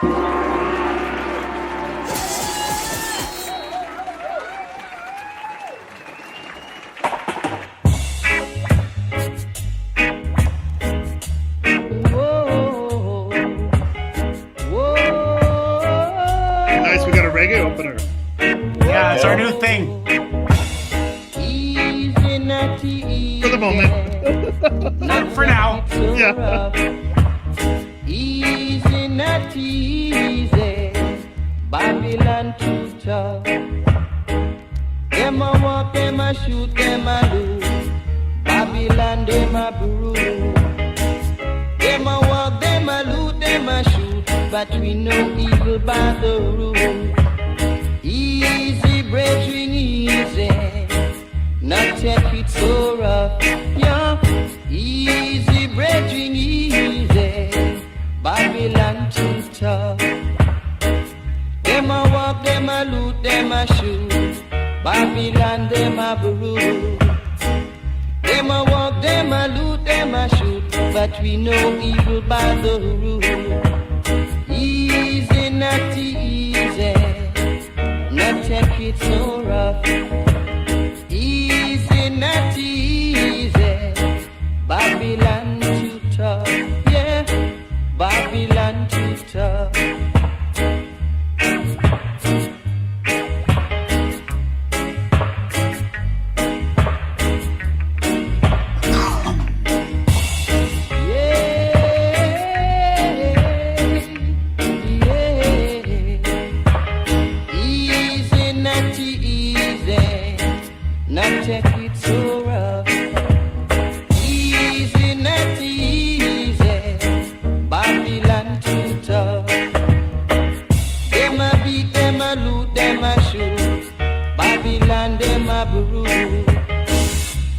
Nice, we got a reggae opener. Yeah, that's our new thing. For the moment. Not for now. Yeah. Easy, not easy. Babylon too tough. Them a walk, them a shoot, them a lose. Babylon, them a brew. Them a walk, them a loot, them a shoot. But we know evil by the rule. Easy, brethren, easy. Not take it so rough. Yeah. Easy, brethren, easy. Babylon too tough. Them a walk, them a loot, them a shoot. Babylon, them a brew. Them a walk, them a loot, them a shoot. But we know evil by the rule. Easy, not easy. Not take it so rough. Easy, not easy. Babylon too tough. Yeah, Babylon too tough.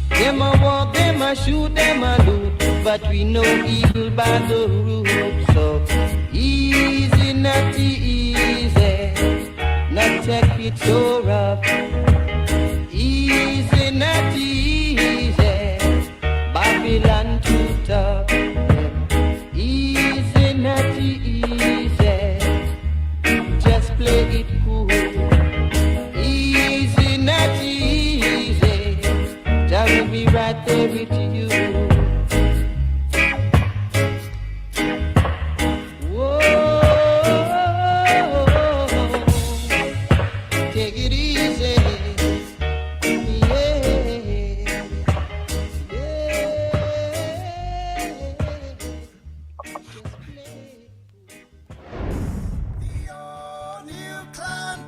Them a walk, them a shoot, them a loot. But we know evil by the rule. So easy, not easy. Not take it so rough. Easy, not easy. Babylon too tough. Easy, not easy. Just play it cool. Easy, not easy. I will be right there with you. Whoa, take it easy. Yeah, The new clan,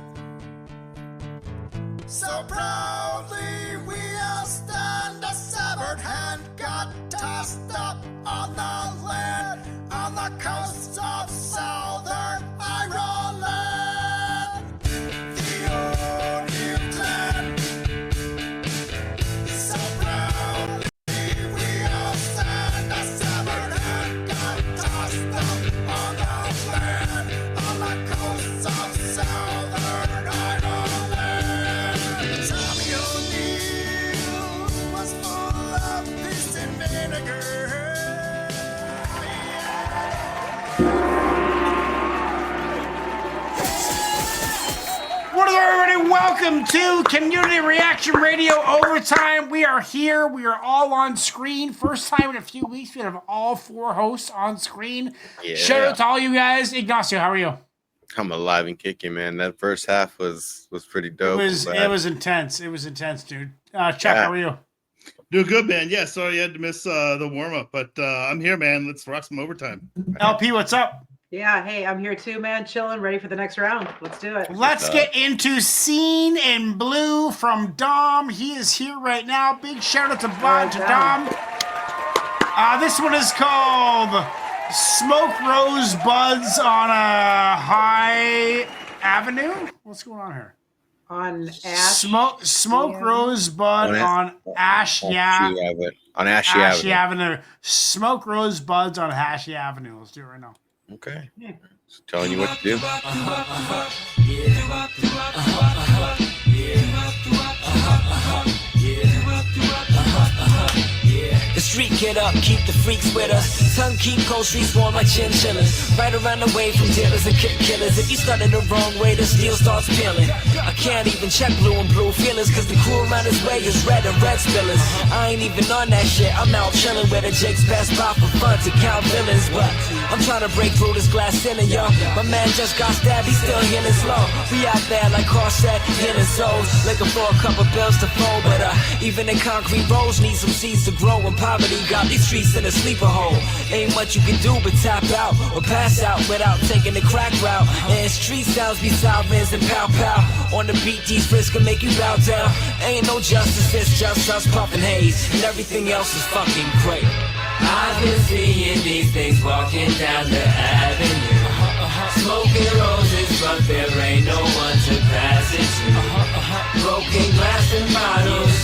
so proudly we are stand. A severed hand got tossed up on the land, on the coast of southern Ireland. The old new clan, so proudly we all stand. A severed hand got tossed up on the land, on the coast of southern Ireland. Tommy O'Neill was full of piss and vinegar. What up, everybody? Welcome to Community Reaction Radio Overtime. We are here. We are all on screen. First time in a few weeks we have all four hosts on screen. Yeah. Shout out to all you guys. Ignacio, how are you? I'm alive and kicking, man. That first half was pretty dope. It was intense. It was intense, dude. Chuck, how are you? Doing good, man. Yeah, sorry you had to miss the warm-up, but I'm here, man. Let's rock some overtime. LP, what's up? Yeah, hey, I'm here too, man. Chilling, ready for the next round. Let's do it. Let's get into Sene And Blu from Dom. He is here right now. Big shout out to Dom. This one is called Smoke Rosebuds on a High Avenue. What's going on here? On Ash. Smoke Rosebud on Ashy Avenue. Smoke Rosebuds on Ashy Avenue. Let's do it right now. Okay. Just telling you what to do. It's Street get up, keep the freaks with us. Tongue keep cold streets warm like chinchillas. Right around the way from dealers and kick killers. If you started the wrong way, the steel starts peeling. I can't even check blue and blue feelers, cause the crew around his way is red and red spillers. I ain't even on that shit, I'm out chilling where the jakes pass by for fun to count villains. But I'm trying to break through this glass ceiling, yo. My man just got stabbed, he's still healing slow. We out there like Carl said, healing souls. Looking for a couple bills to fold, but even the concrete roads need some seeds to grow. And poverty got these streets in a sleeper hole. Ain't much you can do but tap out or pass out without taking the crack route. And street sounds be sirens and pow pow. On the beat, these risks can make you bow down. Ain't no justice, it's just us puffing haze, and everything else is fucking great. I've been seeing these things walking down the avenue. Smoking roses, but there ain't no one to pass it to. Broken glass and bottles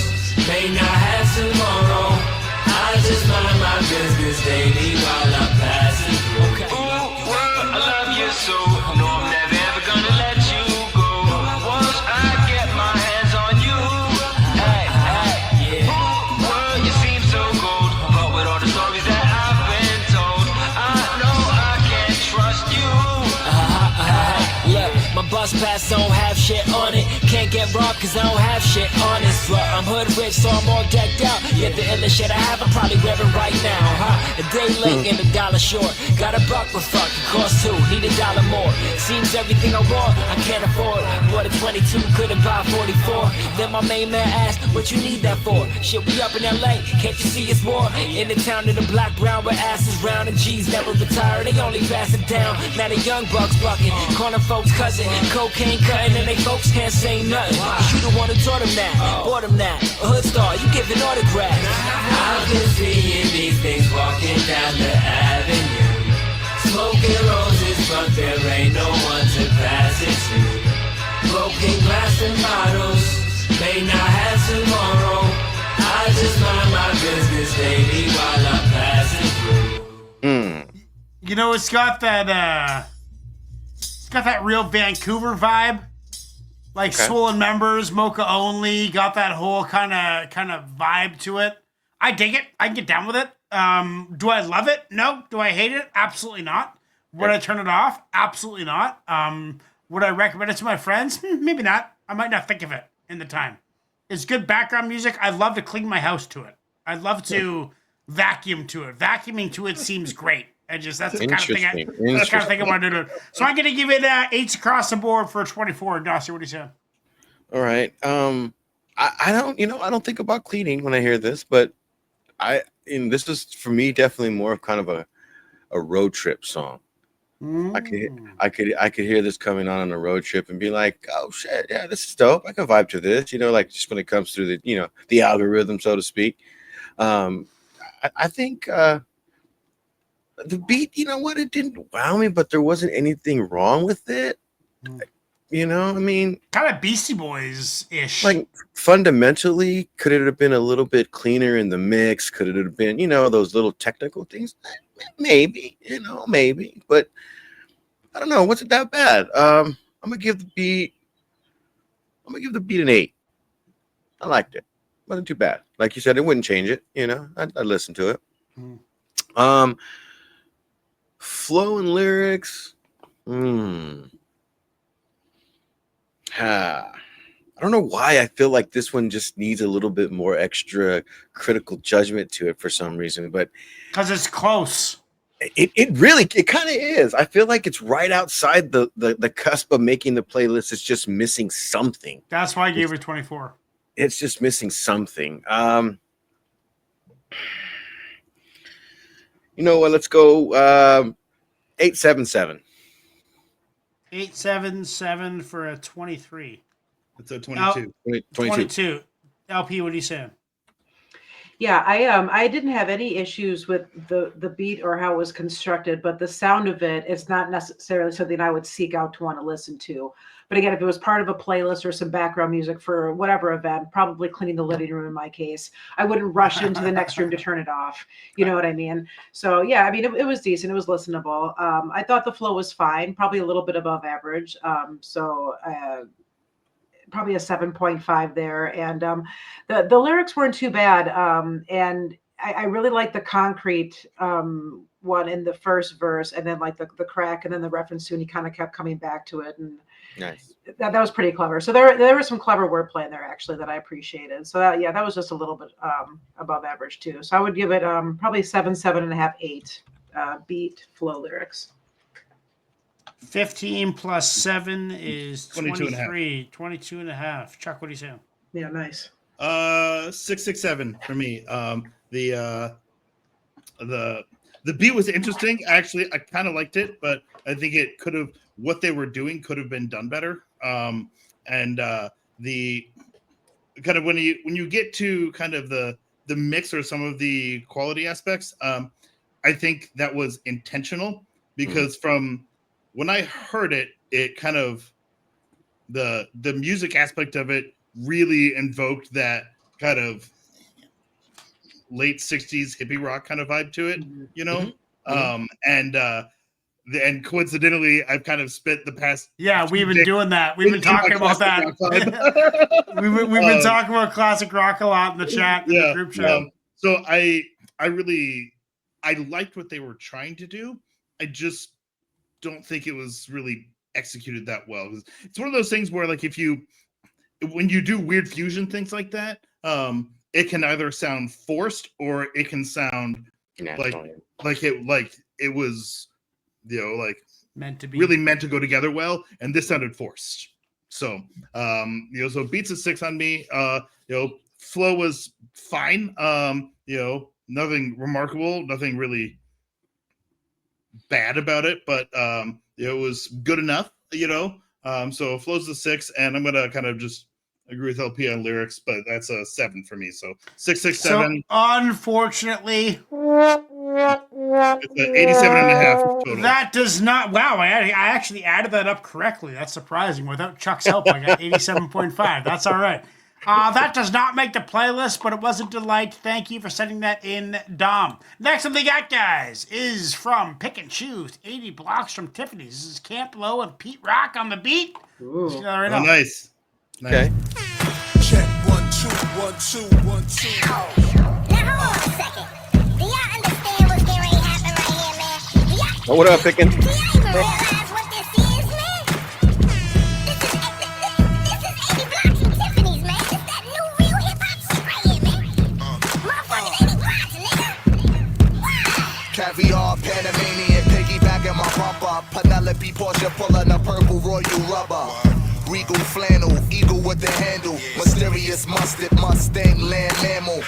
may not have tomorrow. I just mind my business daily while I'm passing through. Ooh, world, I love you so. No, I'm never ever gonna let you go. Once I get my hands on you, hey, hey, yeah. Ooh, world, you seem so cold, but with all the stories that I've been told, I know I can't trust you. Look, my bus pass don't have shit on it. Can't get robbed cause I don't have shit honest. But I'm hood rich so I'm all decked out. Yet the illest shit I have I'm probably wearing right now, huh? A day late and $1 short. Got a buck but fuck, it costs $2, need $1 more. Seems everything I want I can't afford. Bought a 22, couldn't buy 44. Then my main man asked, what you need that for? Shit, we up in LA, can't you see it's war? In the town of the black brown where asses round and G's never retire. They only pass it down. Now the young bucks bucking, calling folks cousin. Cocaine cutting and they folks can't say nothing. You the one who taught them that, bought them that. A hood star, you giving autographs. I've been seeing these things walking down the avenue. Smoking roses, but there ain't no one to pass it to. Broken glass and bottles may not have tomorrow. I just mind my business daily while I'm passing through. You know, it's got that real Vancouver vibe. Like Swollen Members, Mocha Only, got that whole kind of vibe to it. I dig it. I can get down with it. Do I love it? No. Do I hate it? Absolutely not. Would I turn it off? Absolutely not. Would I recommend it to my friends? Maybe not. I might not think of it in the time. It's good background music. I'd love to clean my house to it. I'd love to vacuum to it. Vacuuming to it seems great. That's the kind of thing I want to do. So I'm going to give it 8s across the board for 24. Dossie, what do you say? All right. I don't think about cleaning when I hear this, but this is for me definitely more of kind of a road trip song. I could hear this coming on a road trip and be like, oh shit, yeah, this is dope. I can vibe to this, like just when it comes through the algorithm, so to speak. I think the beat, it didn't wow me, but there wasn't anything wrong with it. I mean, kind of Beastie Boys-ish. Like fundamentally, could it have been a little bit cleaner in the mix? Could it have been, those little technical things? Maybe, maybe, but I don't know. Wasn't that bad? I'm gonna give the beat an 8. I liked it. Wasn't too bad. Like you said, it wouldn't change it. I'd listen to it. Flow and lyrics. I don't know why I feel like this one just needs a little bit more extra critical judgment to it for some reason, but because it's close. It kind of is. I feel like it's right outside the cusp of making the playlist. It's just missing something. That's why I gave it 24. It's just missing something. You know what? Let's go 877. 877 for a 23. It's a 22. 22. LP, what are you saying? Yeah, I didn't have any issues with the beat or how it was constructed, but the sound of it is not necessarily something I would seek out to want to listen to. But again, if it was part of a playlist or some background music for whatever event, probably cleaning the living room in my case, I wouldn't rush into the next room to turn it off. You know what I mean? So yeah, I mean, it was decent. It was listenable. I thought the flow was fine, probably a little bit above average. Probably a 7.5 there. And the lyrics weren't too bad. And I really like the concrete one in the first verse, and then like the crack, and then the reference to, and he kind of kept coming back to it, and Nice. that was pretty clever. So there was some clever wordplay in there actually that I appreciated. So that was just a little bit above average too. So I would give it probably 7, 7.5, 8 beat, flow, lyrics. 15 plus 7 is 22 and a half. 23. 22 and a half. Chuck, what do you say? Yeah, nice. 6, 6, 7 for me. The beat was interesting. Actually, I kind of liked it, but I think it could have, what they were doing could have been done better. And the kind of when you get to kind of the mix or some of the quality aspects, I think that was intentional, because from when I heard it, it kind of the music aspect of it really invoked that kind of late 60s hippie rock kind of vibe to it, you know? And coincidentally, I've kind of spent the past we've been doing that. We've been talking about that. we've been talking about classic rock a lot in the chat, in the group chat. So I liked what they were trying to do. I just don't think it was really executed that well. It's one of those things where, like, when you do weird fusion things like that, it can either sound forced or it can sound like it was, you know, like meant to be, really meant to go together well, and this sounded forced. So you know, so beats a 6 on me. You know, flow was fine. You know, nothing remarkable, nothing really bad about it, but it was good enough, you know. So flow's a 6, and I'm gonna kind of just agree with LP on lyrics, but that's a 7 for me. So 6, 6, 7. So unfortunately, it's an 87.5 total. that does not. Wow, I actually added that up correctly. That's surprising. Without Chuck's help, I got 87.5. That's all right. That does not make the playlist, but it was a delight. Thank you for sending that in, Dom. Next one they got, guys, is from Picken, 80 blocks from Tiffany's. This is Camp Low and Pete Rock on the beat. Ooh. Right Oh, nice. Okay. Check 1, 2, 1, 2, 1, 2. Now hold on a second. Do y'all understand what's getting ready to happen right here, man? Do y'all, Oh, what up, Picken? do y'all even realize what this is, man? This is 80 blocks from Tiffany's, man. It's that new real hip-hop shit right here, man. Motherfucking 80 blocks, nigga. Wow. Caviar, Panamanian, piggybacking my bumper. Penelope Porsche pulling a purple Royal rubber. Regal flannel, eagle with the handle. Mysterious mustard, Mustang, land mammal.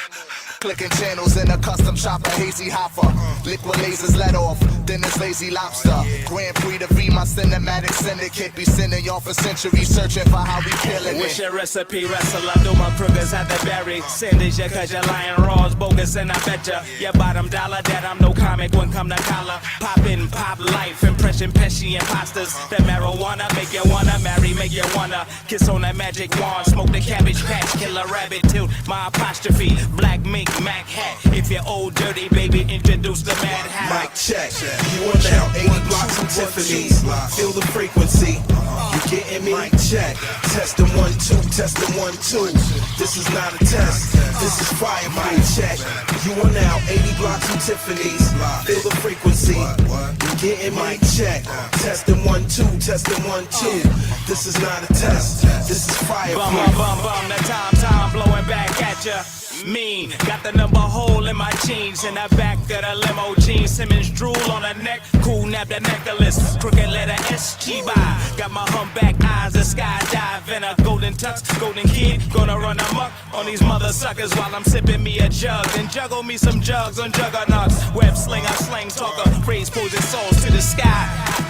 Clicking channels in a custom chopper, hazy hopper. Liquid lasers let off, then it's lazy lobster. Grand Prix to be my cinematic syndicate. Be sending y'all for centuries, searching for how we killing What's it. your recipe, wrestle? I do my progress at the berry. Send it ya cause you're lying raw, bogus, and I betcha your bottom dollar that I'm no comic when come to collar. Pop in, pop life, impression, pesky imposters. The marijuana make you wanna marry, make you wanna kiss on that magic wand. Smoke the cabbage patch, kill a rabbit, tilt my apostrophe. Black mink, Mac hat. If you're old dirty, baby, introduce the mad hat. Mic check. You are now 80 blocks from Tiffany's. Feel the frequency. You getting me? Mic check. Testing 1, 2. Testing 1, 2. This is not a test. This is fire. Mic check. You are now 80 blocks from Tiffany's. Feel the frequency. You getting me? Mic check. Testing 1, 2. Testing 1, 2. This is not a test. This is fire. Bum, bum, bum, bum. The time blowing back at ya. Mean, got the number hole in my jeans. In the back of the limo, Gene Simmons drool on her neck. Cool nap the necklace, crooked letter SG by. Got my humpback eyes, a skydive in a golden tux, golden kid. Gonna run amok on these mother suckers while I'm sipping me a jug. And juggle me some jugs on juggernauts. Web slinger, slang talker, praise posing souls to the sky.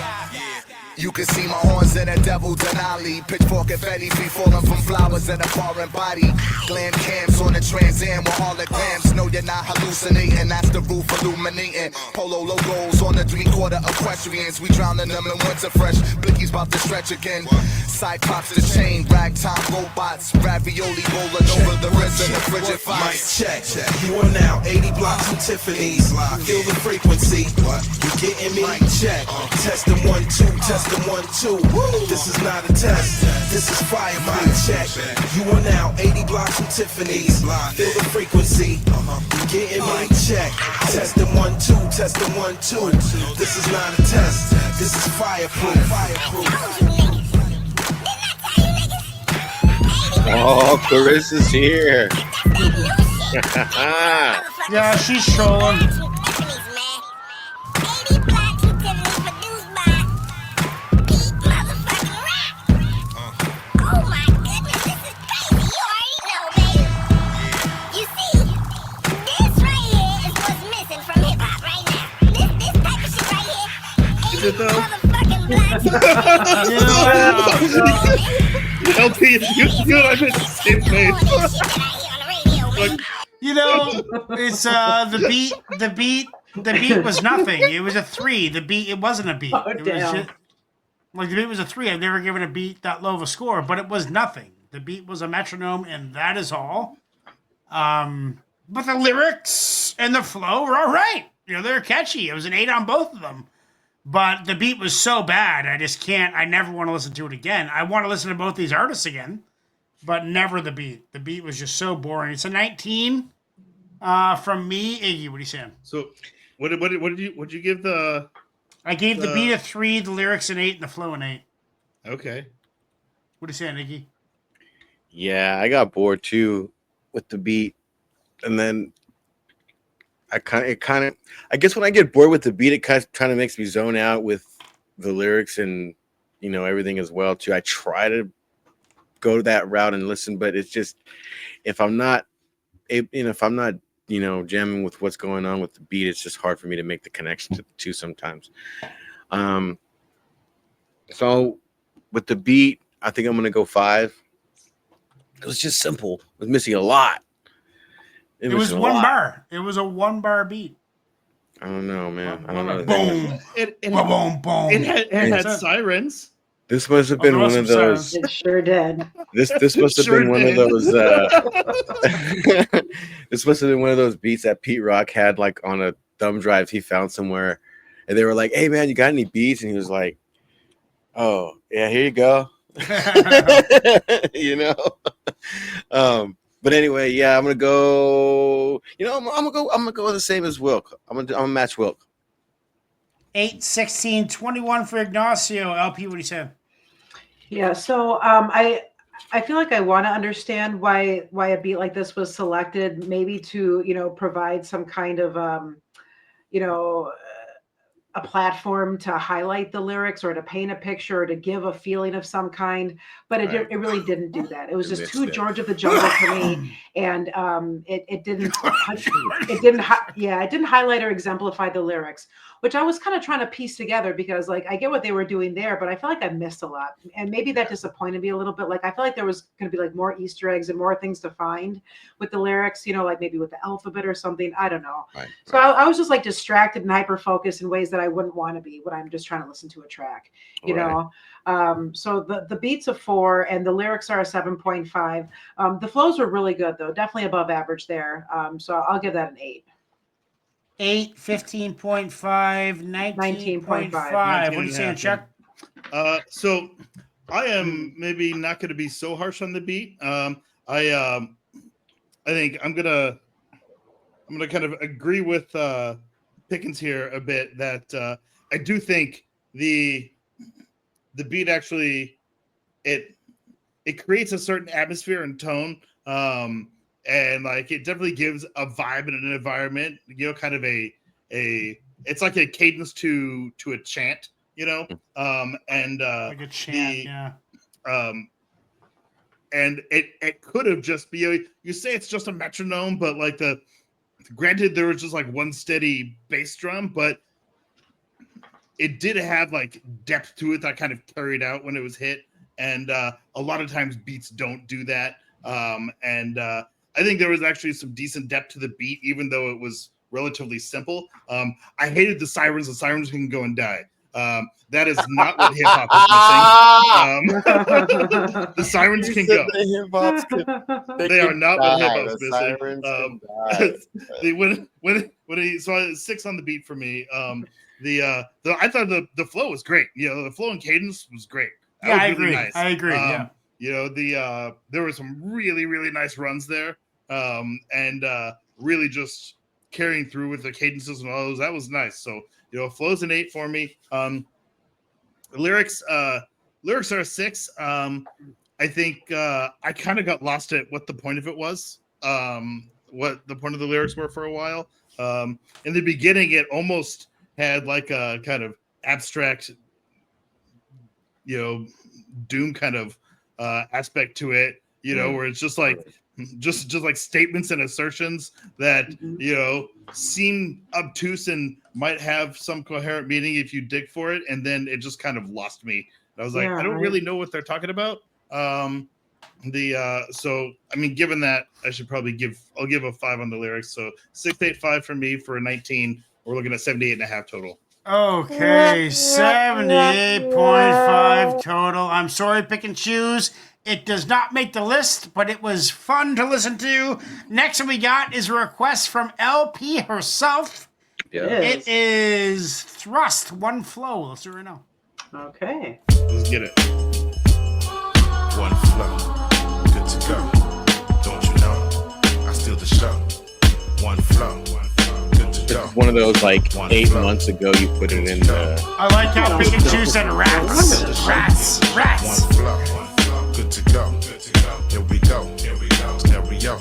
You can see my horns in a devil Denali. Pitchfork and Fetty feet falling from flowers in a foreign body. Glam cams on the Trans Am with holograms. No, you're not hallucinating, that's the roof illuminating. Polo logos on the 3/4 equestrians. We drowning them in winter fresh. Blicky's about to stretch again. Side pops the chain, ragtime robots. Ravioli rolling over the wrist in the frigid Mic fox. check. You are now 80 blocks from Tiffany's. Feel the frequency. You getting me? Mic check. Testing 1, 2. Testing 1, 2. This is not a test. This is fire. Mic check. You are now 80 blocks from Tiffany's. Feel the frequency. You getting mic check. Testing 1, 2. Testing 1, 2. This is not a test. This is fireproof. Oh, Clarissa's here. Yeah, she's trolling. Is it though? LP, you and I've been the same place. You know, it's the beat was nothing. It was a 3. The beat, it wasn't a beat. Oh, It was damn. just, like the beat was a 3. I've never given a beat that low of a score, but it was nothing. The beat was a metronome, and that is all. But the lyrics and the flow were all right. You know, they're catchy. It was an 8 on both of them. But the beat was so bad, I never want to listen to it again. I want to listen to both these artists again, but never the beat. The beat was just so boring. It's a 19 from me. Iggy, what are you saying? So, what did you give the? I gave the beat a 3, the lyrics an 8, and the flow an 8. Okay. What are you saying, Iggy? Yeah, I got bored too with the beat, and then I guess when I get bored with the beat, it kind of makes me zone out with the lyrics and everything as well too. I try to go that route and listen, but it's just if I'm not jamming with what's going on with the beat, it's just hard for me to make the connection to the two sometimes. So with the beat, I think I'm gonna go 5. It was just simple. It was missing a lot. It was 1 bar. It was a 1 bar beat. I don't know, man. I don't know. Boom. Boom. Boom. It had sirens. This must have been one of those. It sure did. This must have been one of those. This must have been one of those beats that Pete Rock had like on a thumb drive he found somewhere, and they were like, "Hey, man, you got any beats?" And he was like, "Oh, yeah, here you go." But anyway, yeah, I'm gonna go. I'm gonna go the same as Wilk. I'm gonna match Wilk. 8, 16, 21 for Ignacio. LP, what do you say? Yeah, so I feel like I want to understand why a beat like this was selected, maybe to provide some kind of a platform to highlight the lyrics or to paint a picture or to give a feeling of some kind, but it really didn't do that. It was just too George of the Jungle for me, and it didn't highlight or exemplify the lyrics, which I was kind of trying to piece together because like I get what they were doing there, but I feel like I missed a lot, and maybe that disappointed me a little bit. Like I feel like there was going to be like more Easter eggs and more things to find with the lyrics, like maybe with the alphabet or something. I don't know. Right. So I was just like distracted and hyper focused in ways that I wouldn't want to be when I'm just trying to listen to a track, you know. So the beats a 4 and the lyrics are a 7.5. The flows were really good though, definitely above average there. So I'll give that an 8. 8, 15.5, 19.5. What are you saying, Chuck? So I am maybe not going to be so harsh on the beat. I think I'm gonna kind of agree with Pickens here a bit that I do think the beat actually it creates a certain atmosphere and tone, and like it definitely gives a vibe in an environment. Kind of it's like a cadence to a chant, and Like a chant, yeah. And it could have just be you say it's just a metronome, but like granted there was just like one steady bass drum, but it did have like depth to it that kind of carried out when it was hit, and a lot of times beats don't do that. And I think there was actually some decent depth to the beat, even though it was relatively simple. I hated the sirens. The sirens can go and die. That is not what hip hop is missing. The sirens can go. They are not what hip hop's missing. When he saw 6 on the beat for me. I thought the flow was great. You know, the flow and cadence was great. That Yeah, was I really agree. nice. I agree. Yeah. You know, there were some really, really nice runs there. And really just carrying through with the cadences and all those. That was nice. So, you know, flow's an 8 for me. Lyrics are a 6. I think I kind of got lost at what the point of it was. What the point of the lyrics were for a while. In the beginning, it almost had like a kind of abstract, you know, doom kind of aspect to it, you know, where it's just like like statements and assertions that, you know, seem obtuse and might have some coherent meaning if you dig for it, and then it just kind of lost me. I was like, I don't really know what they're talking about. So I mean, given that, I should probably I'll give a 5 on the lyrics. So 6.85 for me for a 19. We're looking at 78.5 total. Okay, 78.5 total. I'm sorry, Pick and Choose. It does not make the list, but it was fun to listen to. Next one we got is a request from LP herself. Yeah. It is Thrust, One Flow. Let's do it right now. Okay. Let's get it. One flow, good to go. Don't you know? I steal the show. One flow, good to go. It's one of those like 8 months ago you put it in the. I like how Pick and Choose said rats. Rats. Rats. One flow, good to go. Here we go. Stereo.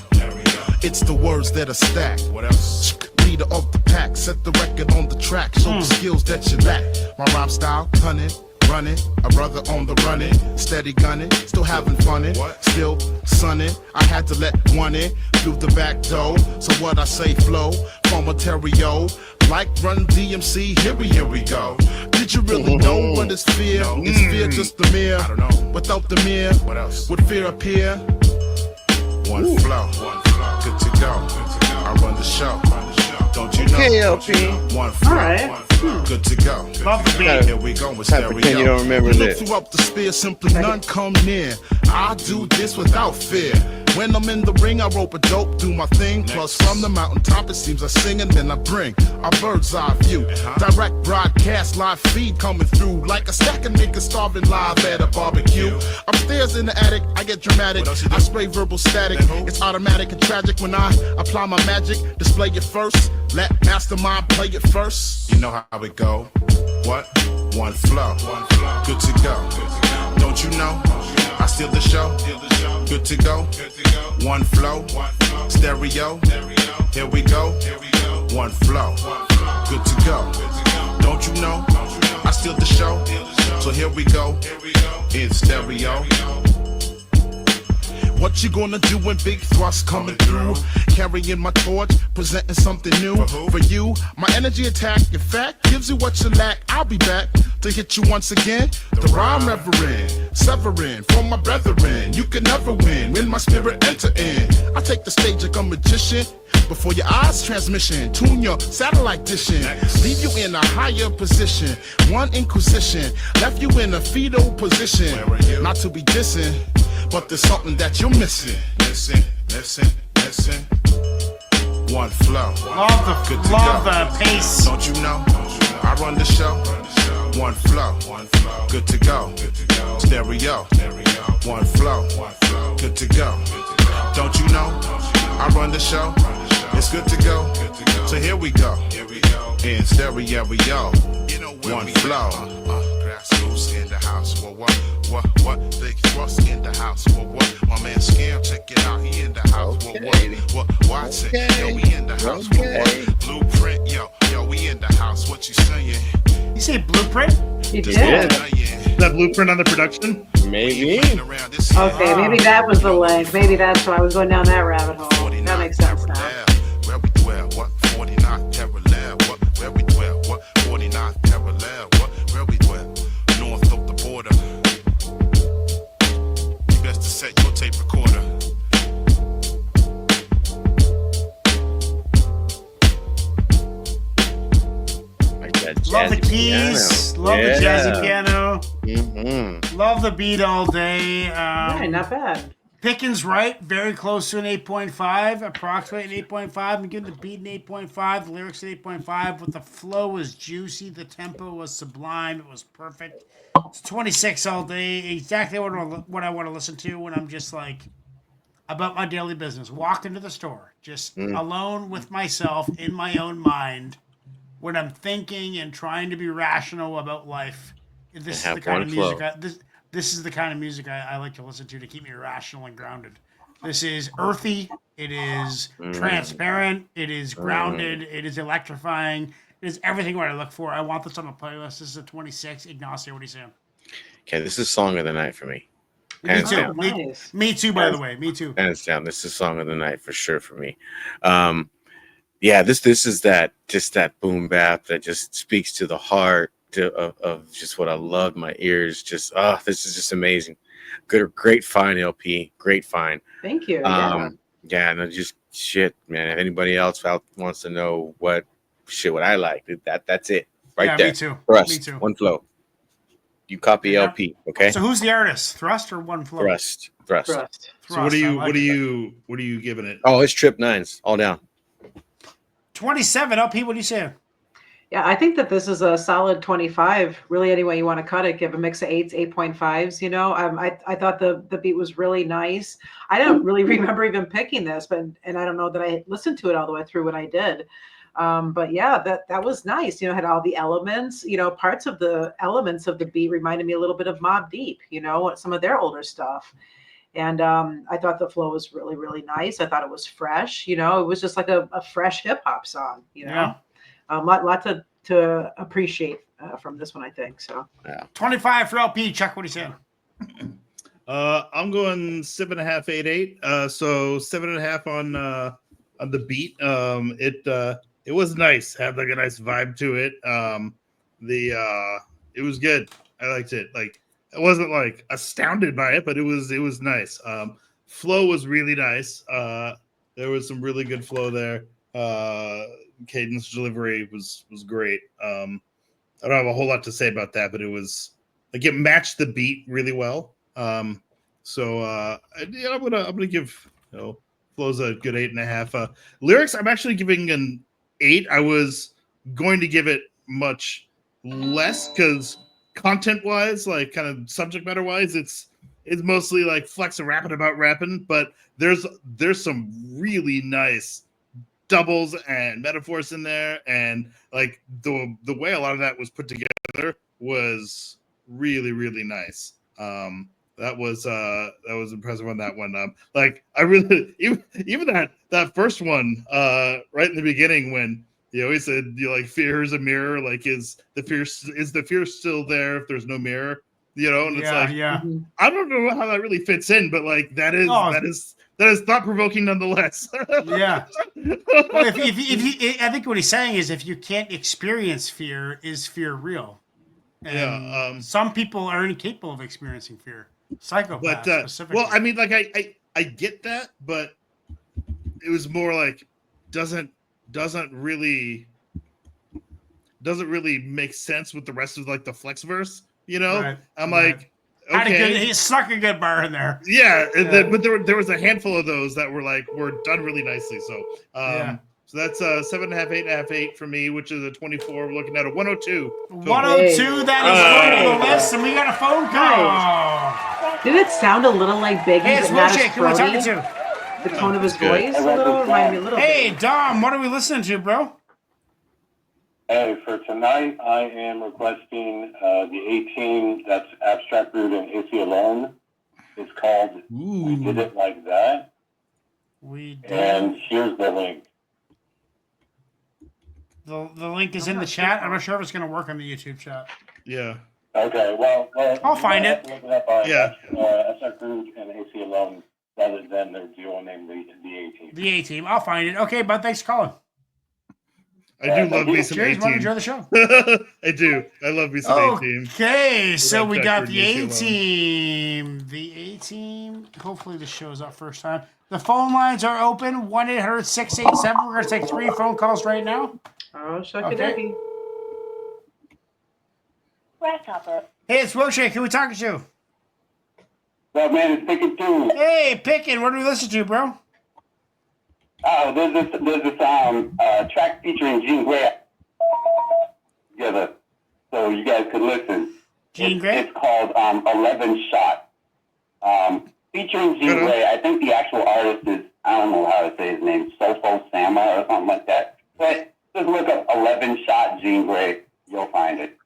It's the words that are stacked. What else? Leader of the pack, set the record on the track. Show the skills that you lack. My rhyme style, cunning. Running, a brother on the running, steady gunning, still having fun in, still sunning. I had to let one in through the back door. So what I say flow from Ontario, like Run DMC. Here we go. Did you really know what is fear? Is fear just the mirror? I don't know. Without the mirror, what else would fear appear? One flow, good to go. I run the show. Don't you know? Okay, LP. One flow. All right. Good to go. Love the beat. Here we go with stereo. Pretend you don't remember Look this. through up the spear, simply none come near. I do this without fear. When I'm in the ring, I rope a dope, do my thing. Plus from the mountaintop, it seems I sing and then I bring a bird's eye view. Direct broadcast, live feed coming through like a stack of niggas starving live at a barbecue. Upstairs in the attic, I get dramatic. I spray verbal static. It's automatic and tragic when I apply my magic. Display it first. Let mastermind play it first. You know how it go. What? One flow. Good to go. Don't you know? I steal the show. Good to go. One flow. Stereo. Here we go. One flow. Good to go. Don't you know? I steal the show. So here we go. In stereo. What you gonna do when big thrust coming through? Carrying my torch, presenting something new for you. My energy attack, in fact, gives you what you lack. I'll be back to hit you once again. The rhyme reverend, severing from my brethren. You can never win when my spirit enter in. I take the stage like a magician. Before your eyes, transmission. Tune your satellite dishing. Leave you in a higher position. One inquisition left you in a fetal position. Not to be dissing, but there's something that you're missing. Listen. One flow. Love the pace. Don't you know? I run the show. One flow. Good to go. Stereo. One flow. Good to go. Don't you know? I run the show. It's good to go. So here we go. In stereo. One flow. Grassroots in the house. What? Big thrust in the house. What? My man Scam, check it out. He in the house. What? Watson, yo, we in the house. What? Blueprint, yo, we in the house. What you saying? You say Blueprint? He did. Is that blueprint on the production? Maybe. Okay, maybe that was the leg. Maybe that's why I was going down that rabbit hole. That makes sense now. Where we dwell, what? 49 parallel, what? Where we dwell, what? 49 parallel, what? Where we dwell, north of the border. You best to set your tape recorder. Like that Love the jazzy keys. piano. Love Yeah. the jazzy piano. Mm-hmm. Love the beat all day. Yeah, not bad. Picken's right, very close to an 8.5, approximately an 8.5. I'm giving the beat an 8.5, the lyrics an 8.5, but the flow was juicy, the tempo was sublime, it was perfect. It's 26 all day, exactly what I want to listen to when I'm just like about my daily business. Walk into the store, just alone with myself in my own mind, when I'm thinking and trying to be rational about life. This is the kind of music this is the kind of music I like to listen to keep me rational and grounded. This is earthy. It is transparent. It is grounded. It is electrifying. It is everything what I look for. I want this on the playlist. This is a 26. Ignacio, what are you saying? Okay, this is song of the night for me. Me too. Oh, nice. Me too, by the way. Me too. Hands down, this is song of the night for sure for me. Yeah, this is that boom bap that just speaks to the heart of just what I love. My ears just this is just amazing. Great find LP, great find. Thank you. Yeah, no, just shit, man. If anybody else out wants to know what I like, that's it right there. Me too. Thrust, Me too. One Flow. You copy LP, okay? So who's the artist? Thrust or One Flow? Thrust. So what are you giving it? Oh, it's trip 9s all down. 27 LP. What do you say? Yeah, I think that this is a solid 25. Really, any way you want to cut it, give a mix of 8s, 8.5s. You know, I thought the beat was really nice. I don't really remember even picking this, and I don't know that I listened to it all the way through when I did. But yeah, that was nice. You know, had all the elements. You know, parts of the elements of the beat reminded me a little bit of Mobb Deep. You know, some of their older stuff. And I thought the flow was really, really nice. I thought it was fresh. You know, it was just like a fresh hip hop song. You know. Yeah. Lot to appreciate from this one, I think. So, yeah. 25 for LP. Chuck, what are you saying? I'm going 7.5, 8, 8. So 7.5 on the beat. It was nice. Had like a nice vibe to it. It was good. I liked it. Like I wasn't like astounded by it, but it was nice. Flow was really nice. There was some really good flow there. Cadence delivery was great. I don't have a whole lot to say about that, but it was like it matched the beat really well. I'm gonna give Flow's a good 8.5. Lyrics, I'm actually giving an 8. I was going to give it much less because content wise, like kind of subject matter wise, it's mostly like Flex and rapping about rapping, but there's some really nice doubles and metaphors in there, and like the way a lot of that was put together was really, really nice. That was impressive on that one. Like I really even that first one right in the beginning when he said fear is a mirror, like is the fear still there if there's no mirror, and it's like I don't know how that really fits in, but like that is thought provoking nonetheless. Yeah. Well, if I think what he's saying is if you can't experience fear, is fear real? And some people are incapable of experiencing fear. Psychopaths specifically. Well, I mean, like I get that, but it was more like doesn't really make sense with the rest of like the Flex verse. Right. I'm like. Okay. He stuck a good bar in there. Yeah. But there was a handful of those that were done really nicely. So so that's 7.5, 8.5, 8 for me, which is a 24. We're looking at a 102. 102, that is going to the list, and we got a phone call. Did it sound a little like Biggie? Hey, it's Wilshire. Who are we talking to? The tone of his voice a little reminded me a little bit. Hey, Dom, what are we listening to, bro? Hey, for tonight, I am requesting the 18 that's Abstract, Rude and Aceyalone. It's called We Did It Like That. And here's the link. The link is in the chat. I'm not sure if it's going to work on the YouTube chat. Yeah. Okay, well I'll find it. Look it up on Abstract, Rude and Aceyalone rather than their duo name, the A-Team. The A-Team. I'll find it. Okay, bud, thanks for calling. I do love me some A-Team. Enjoy the show. I do. I love me some A-Team. Okay, so we got the A-Team. The A-Team. Hopefully this shows up first time. The phone lines are open. 1-800-687. We're going to take 3 phone calls right now. Oh, shucky-ducky. Hey, it's Wilshire. Who are we talking to? What's up, man? It's Picken too. Hey, Picken, what do we listen to, bro? Oh, there's this track featuring Jean Grae together, so you guys could listen. Jean Grae? It's called 11 Shot. Featuring Jean Grae. I think the actual artist is, I don't know how to say his name, Sofo Sama or something like that. But just look up 11 Shot Jean Grae. You'll find it.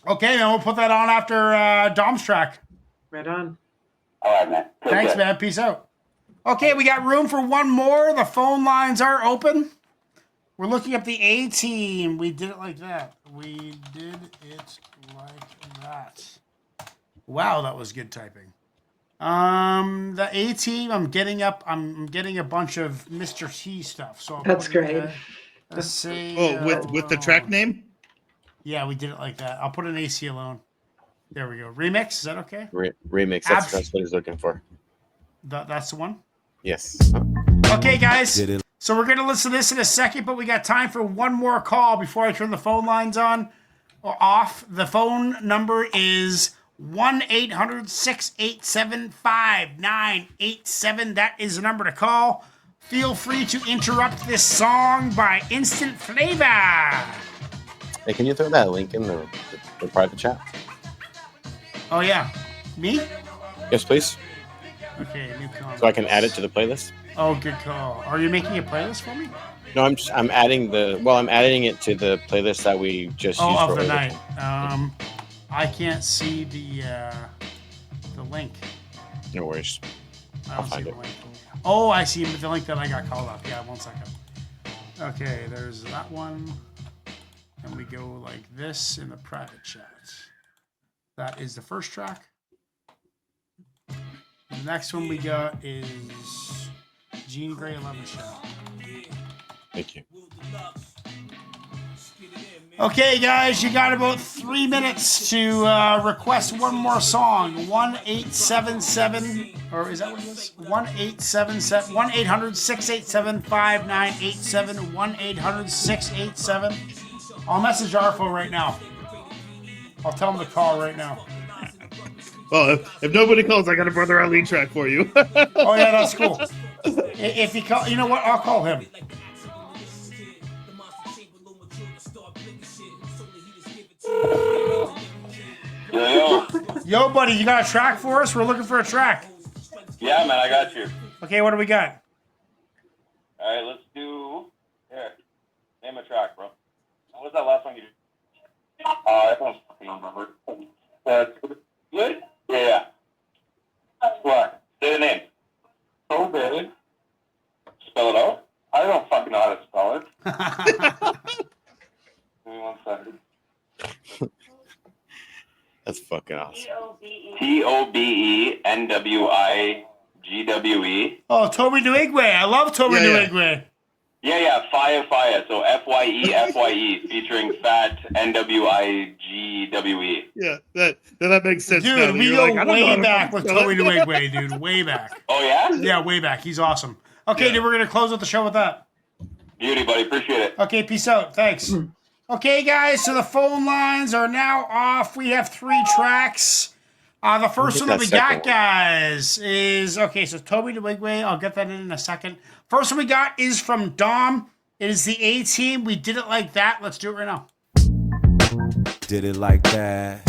Okay, then we'll put that on after Dom's track. Right on. All right, man. Take Thanks, care. man. Peace out. Okay, we got room for one more. The phone lines are open. We're looking up the A team. We did it like that. We did it like that. Wow, that was good typing. The A team. I'm getting a bunch of Mr. T stuff. So That's great. Let's see. Oh, with the track name? Yeah, we did it like that. I'll put an Aceyalone. There we go. Remix. Is that okay? Remix. That's what he's looking for. That's the one. Yes. Okay, guys. So we're gonna listen to this in a second, but we got time for one more call before I turn the phone lines on or off. The phone number is 1-800-687-5987. That is the number to call. Feel free to interrupt this song by instant flavor. Hey, can you throw that link in the private chat? Oh yeah, me? Yes, please. Okay, new call. So I can add it to the playlist. Oh, good call. Are you making a playlist for me? No, I'm adding it to the playlist that we just used of for the earlier. night. I can't see the link. No worries. I I'll don't see find the it. link. Oh, I see the link that I got called up. Yeah, 1 second. Okay, there's that one. And we go like this in the private chat. That is the first track. The next one we got is Jean Grae 11 Shot. Thank you. Okay, guys, you got about 3 minutes to request one more song. 1-877, or is that what it is? 1-877, 1-800-687-5987, 1-800-687. I'll message Arfo right now. I'll tell him to call right now. Well, if nobody calls, I got a Brother Ali track for you. Oh yeah, that's cool. If he call, you know what? I'll call him. Yo, buddy, you got a track for us? We're looking for a track. Yeah, man, I got you. Okay, what do we got? All right, let's do. Here, name a track, bro. What was that last one you did? I don't fucking remember. Good? Yeah. What? Say the name. TOBE. Spell it out? I don't fucking know how to spell it. Give me 1 second. That's fucking awesome. TOBE NWIGWE. Oh, TOBE NWIGWE. I love TOBE NWIGWE. Yeah, Fire. So FYE featuring Fat NWIGWE. Yeah, that makes sense. Dude, now. we You're go like, I don't know how way to back with spell TOBE it. NWIGWE, dude. Way back. Oh, yeah? Yeah, way back. He's awesome. Okay, Yeah. dude, we're going to close out the show with that. Beauty, buddy. Appreciate it. Okay, peace out. Thanks. Okay, guys, so the phone lines are now off. We have 3 tracks. The first one that we got, guys, is... Okay, so TOBE NWIGWE. I'll get that in a second. First one we got is from Dom. It is the A team. We did it like that. Let's do it right now. Did it like that.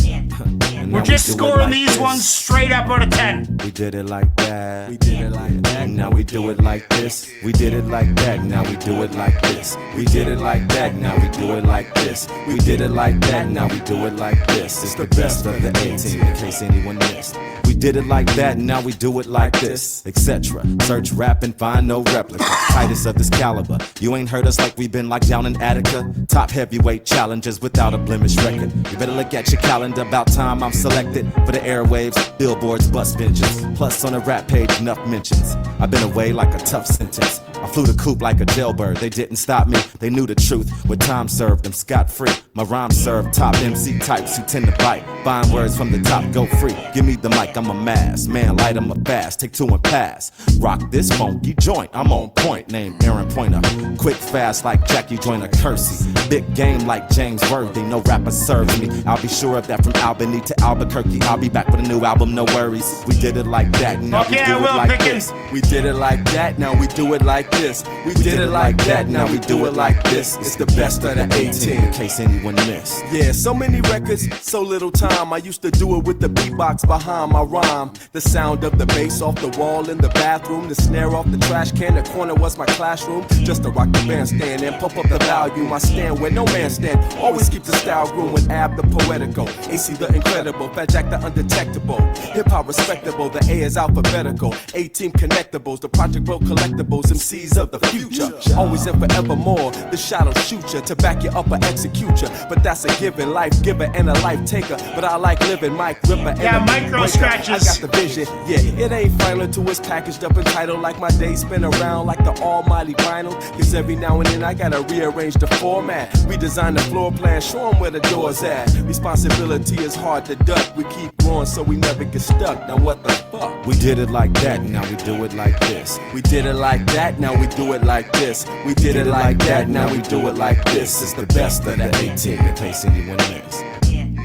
We're just scoring these ones straight up out of 10. We did it like that. We did it like that. Now we do it like this. We did it like that. Now we do it like this. We did it like that. Now we do it like this. We did it like that. Now we do it like this. It's the best of the A team in case anyone missed. We did it like that, now we do it like this, etc. Search rap and find no replica. Tightest of this caliber. You ain't heard us like we've been locked down in Attica. Top heavyweight challengers without a blemish record. You better look at your calendar, about time I'm selected for the airwaves, billboards, bus benches. Plus on the rap page, enough mentions. I've been away like a tough sentence. I flew the coop like a jailbird. They didn't stop me, they knew the truth. With time served, I'm scot-free. My rhymes serve top MC types who tend to bite. Buying words from the top, go free. Give me the mic, I'm a mass. Man, light 'em a fast. Take 2 and pass. Rock this funky joint, I'm on point. Named Aaron Pointer. Quick, fast like Jackie Joyner Kersey. Big game like James Worthy. No rapper serves me. I'll be sure of that from Albany to Albuquerque. I'll be back with a new album, no worries. We did it like that, now we do it like Picken. this. We did it like that, now we do it like this. We did it like that, now we do it like this. It's the best of the 18, in case anyone missed. Yeah, so many records, so little time. I used to do it with the beatbox behind my rhyme. The sound of the bass off the wall in the bathroom. The snare off the trash can, the corner was my classroom. Just to rock the bandstand and pump up the volume. I stand where no man stand. Always keep the style groomed with Ab the poetical, AC the incredible, Fat Jack the undetectable. Hip hop respectable, the A is alphabetical. 18 connectables, the Project Bro collectibles, MCs of the future. Always and forevermore, the shot will shoot ya to back you up or execute ya. But that's a given, life giver and a life taker. But I like living, Mike Ripper and Yeah, a micro breaker. scratches. I got the vision, yeah, it ain't final till it's packaged up entitled. Like my days spin around like the almighty vinyl. Cause every now and then I gotta rearrange the format. Redesign the floor plan, show 'em where the door's at. Responsibility is hard to duck. We keep growing so we never get stuck. Now what the fuck? We did it like that, now we do it like this. We did it like that, now we do it like this. We did it like that, now we do it like this. It's the best of the 18, in case anyone missed.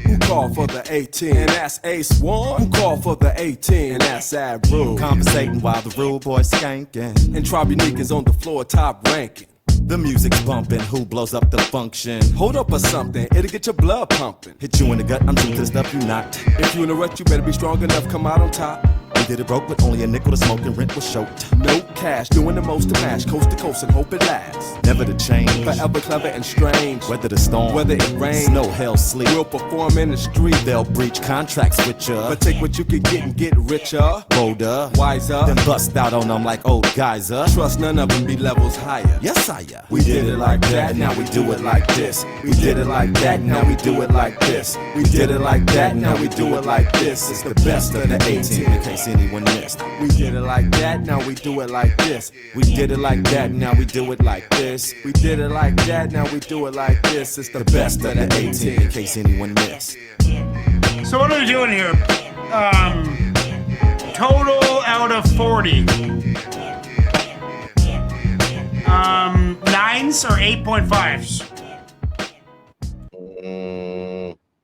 Who called for the 18? And that's Ace One. Who called for the 18? And that's Ab Rude. Conversating while the rude boys skanking. And Tribunique is on the floor, top ranking. The music's bumping, who blows up the function? Hold up or something, it'll get your blood pumping. Hit you in the gut, I'm true to the stuff you not. If you in a rut, you better be strong enough, come out on top. We did it broke with only a nickel to smoke and rent was choked. No cash, doing the most to mash, coast to coast and hope it lasts. Never to change, forever clever and strange. Weather the storm, whether it rains, snow, hell, sleep. We'll perform in the street, they'll breach contracts with ya. But take what you can get and get richer, bolder, wiser, then bust out on them like old geyser. Trust none of them be levels higher. Yes, I am. We did it like that, now we do it like this. We did it like that, now we do it like this. We did it like that, now we do it like this. It's the best of the 18, in case anyone missed. We did it like that, now we do it like this. We did it like that, now we do it like this. We did it like that, now we do it like this. It's the best of the 18, in case anyone missed. So what are we doing here? Total out of 40. 9s or 8.5s?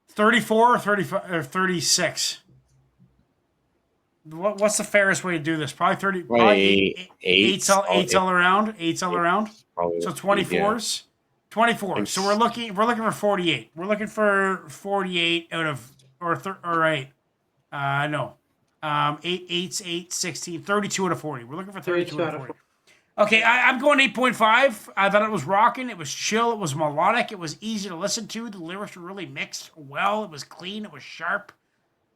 34 or 35 or 36? What's the fairest way to do this? Probably 30. Probably eights all around. Eights all around. So 24s. 24. So we're looking for 48. We're looking for 48 out of or 8. No. 8, 16, 32 out of 40. We're looking for 32 out of 40. Okay, I'm going 8.5. I thought it was rocking. It was chill. It was melodic. It was easy to listen to. The lyrics were really mixed well. It was clean. It was sharp.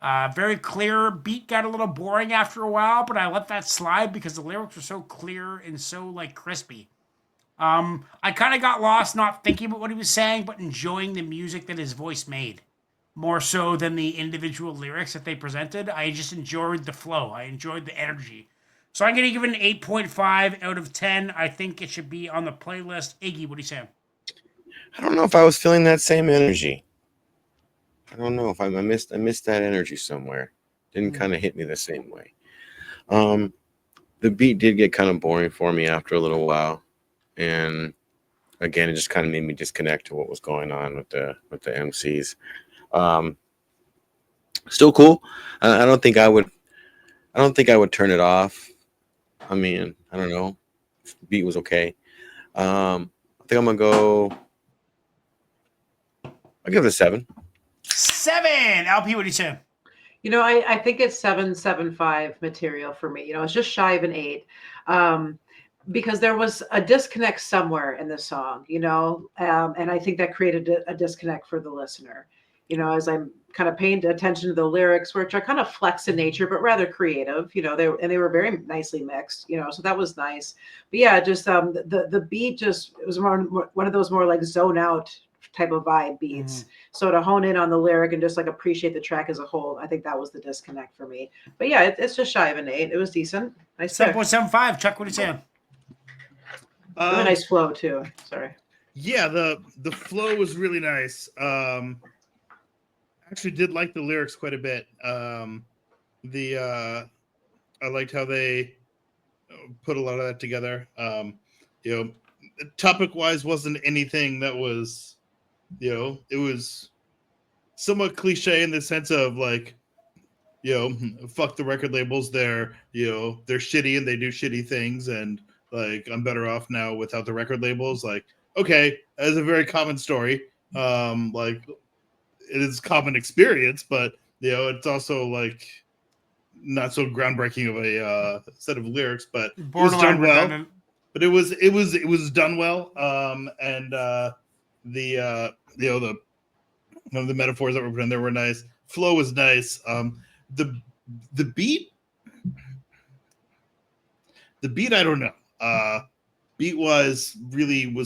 Very clear. Beat got a little boring after a while, but I let that slide because the lyrics were so clear and so like crispy. I kind of got lost not thinking about what he was saying, but enjoying the music that his voice made. More so than the individual lyrics that they presented. I just enjoyed the flow. I enjoyed the energy. So I'm going to give it an 8.5 out of 10. I think it should be on the playlist. Iggy, what do you say? I don't know if I was feeling that same energy. I don't know if I missed that energy somewhere. Didn't kind of hit me the same way. The beat did get kind of boring for me after a little while. And again, it just kind of made me disconnect to what was going on with the MCs. Still cool. I don't think I would turn it off. I mean, I don't know. Beat was okay. I think I'm gonna go. I'll give it a 7. 7. LP, what do you say? You know, I think it's 7.75 material for me. You know, it's just shy of an 8. Because there was a disconnect somewhere in the song, you know, and I think that created a disconnect for the listener. You know, as I'm kind of paying attention to the lyrics, which are kind of flex in nature, but rather creative, you know, they were very nicely mixed, you know, so that was nice. But yeah, just the beat just, it was more one of those more like zone out type of vibe beats. So to hone in on the lyric and just like appreciate the track as a whole, I think that was the disconnect for me. But yeah, it's just shy of an 8. It was decent. Nice. 7.75. Chuck, what are you saying? A nice flow too. Sorry. Yeah, the flow was really nice. Actually did like the lyrics quite a bit. I liked how they put a lot of that together. Topic wise wasn't anything that was, it was somewhat cliche in the sense of like, fuck the record labels. They're shitty and they do shitty things, and like I'm better off now without the record labels. Like, okay, that's a very common story. Like it is common experience, but it's also like not so groundbreaking of a set of lyrics, but it was done well. Redundant. But it was done well. And the metaphors that were put in there were nice. Flow was nice. The beat, I don't know. Beat was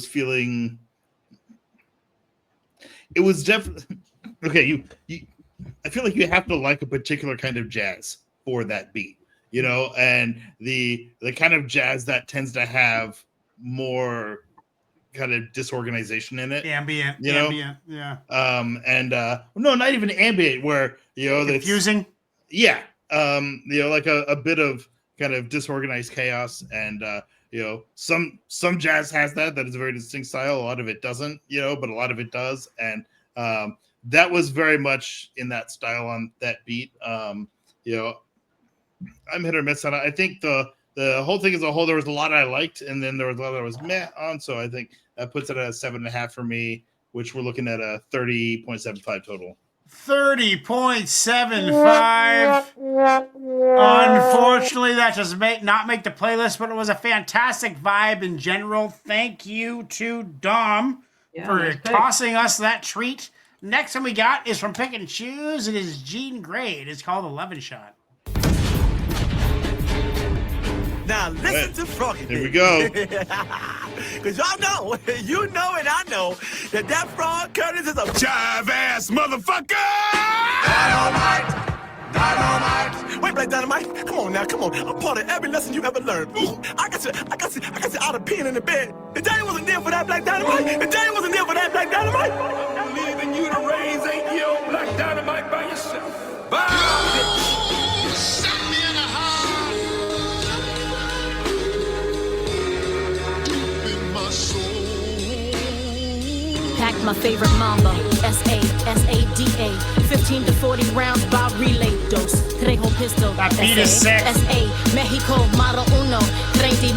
feeling. It was definitely okay. I feel like you have to like a particular kind of jazz for that beat, and the kind of jazz that tends to have more kind of disorganization in it. Ambient, yeah. No, not even ambient, where confusing. Yeah, like a bit of kind of disorganized chaos, and some jazz has that is a very distinct style. A lot of it doesn't, but a lot of it does, and that was very much in that style on that beat. I'm hit or miss on it. I think the whole thing as a whole, there was a lot I liked, and then there was a lot that was meh on. So I think that puts it at a 7.5 for me, which we're looking at a 30.75 total. 30.75. Unfortunately, that does not make the playlist, but it was a fantastic vibe in general. Thank you to Dom for tossing us that treat. Next one we got is from Pick and Choose. It is Jean Grae. It is called 11 Shot. Now listen to Froggy. Here we go. Because y'all know, you know and I know, that Frog Curtis is a jive ass motherfucker! Dynamite! Wait, Black Dynamite, come on now, come on. I'm part of every lesson you ever learned. Ooh, I got you out of peeing in the bed. The daddy wasn't there for that, Black Dynamite. The daddy wasn't there for that, Black Dynamite. I'm leaving you to raise 8-year-old Black Dynamite by yourself. Bye! Packed my favorite Mamba, S-A-S-A-D-A 15 to 40 rounds by relay dose. Trejo pistol, that beat is sick. S-A, Mexico, Model Uno 32,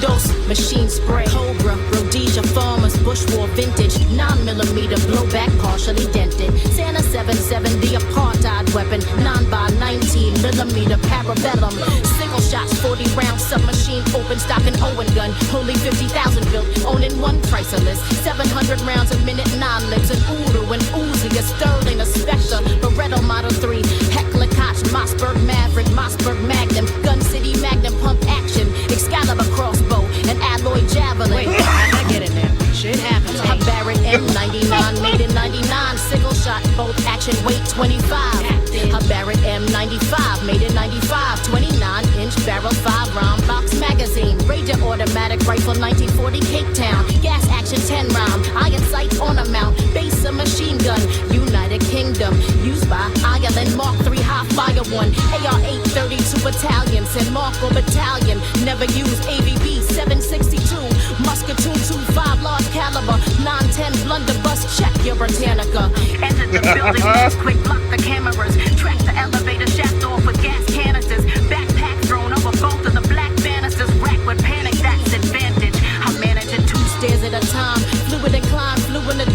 machine spray. Cobra, Rhodesia, Farmers, Bush War, vintage 9mm, blowback, partially dented. Santa 7.7, the apartheid weapon 9x19mm, parabellum. Single shots, 40 rounds, submachine, open stock and Owen gun. Only 50,000 built, owning one priceless. 700 rounds a minute, 9 lips, an Uru, an Uzi, a Sterling, a Spectre, Beretta Model 3, Heckler Koch, Mossberg Maverick, Mossberg Magnum, Gun City Magnum, pump action, Excalibur crossbow, an alloy javelin. Wait, I get in there. Shit happens. A Barrett M99, made in 99, single shot, bolt action, weight 25. A Barrett M95, made in 95, 29-inch barrel, 5-round box magazine, Ranger automatic rifle, 1940 Cape Town, gas action 10-round, iron sights on a mount, base a machine gun, United Kingdom, used by Ireland, Mark 3 high fire one, AR-8 32 battalion, San Marco battalion, never use AVB 762, Muscatoon 25 large caliber, 910 blunderbuss, check your Britannica. Enter the building, let's quick block the cameras, track the elevator shaft off with gas canisters, backpack thrown over both of the black banisters, rack with panic, that's advantage. I'm managing 2 stairs at a time, fluid incline, flew in the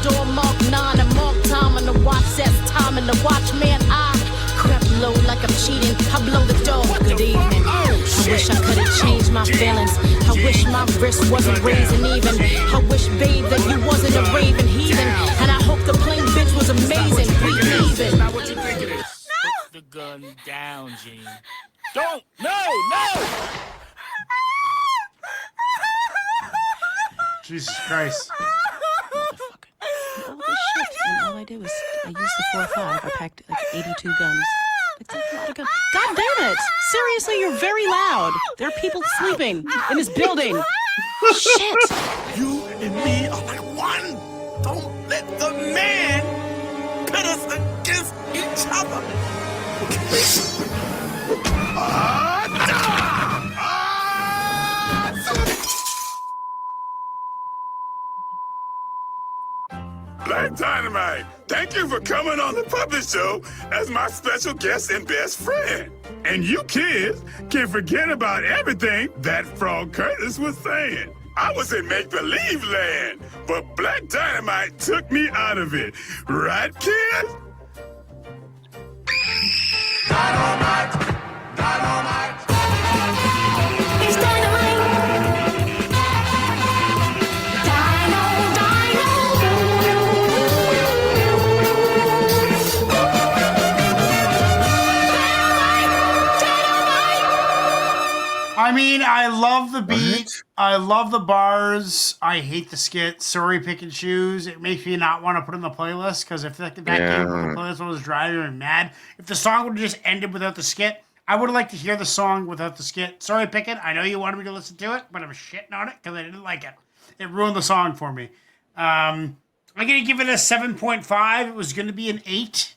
door mark 9, and mark time on the watch says time, and the watchman I crept low like I'm cheating, I blow the door, good evening. I wish I could've changed my feelings, I wish my wrist wasn't raising even, I wish babe that you wasn't a raving heathen, and I hope the plain bitch was amazing, we even. Now what you think it is? Put the gun down, Gene. Don't, no! Jesus Christ. All this shit, and all I did was I used the 4.5. I packed like 82 guns. That's a lot of guns. God damn it! Seriously, you're very loud. There are people sleeping in this building. Shit! You and me are like Don't let the man pit us against each other. Black Dynamite, thank you for coming on the Puppet Show as my special guest and best friend. And you kids can forget about everything that Frog Curtis was saying. I was in make-believe land, but Black Dynamite took me out of it. Right, kids? Dynamite, dynamite. It's dynamite. I mean, I love the beat. I love the bars. I hate the skit. Sorry, Picken Shoes. It makes me not want to put in the playlist because if that game the playlist was driving me mad. If the song would have just ended without the skit, I would have liked to hear the song without the skit. Sorry, Picken. I know you wanted me to listen to it, but I'm shitting on it because I didn't like it. It ruined the song for me. I'm going to give it a 7.5. It was going to be an 8.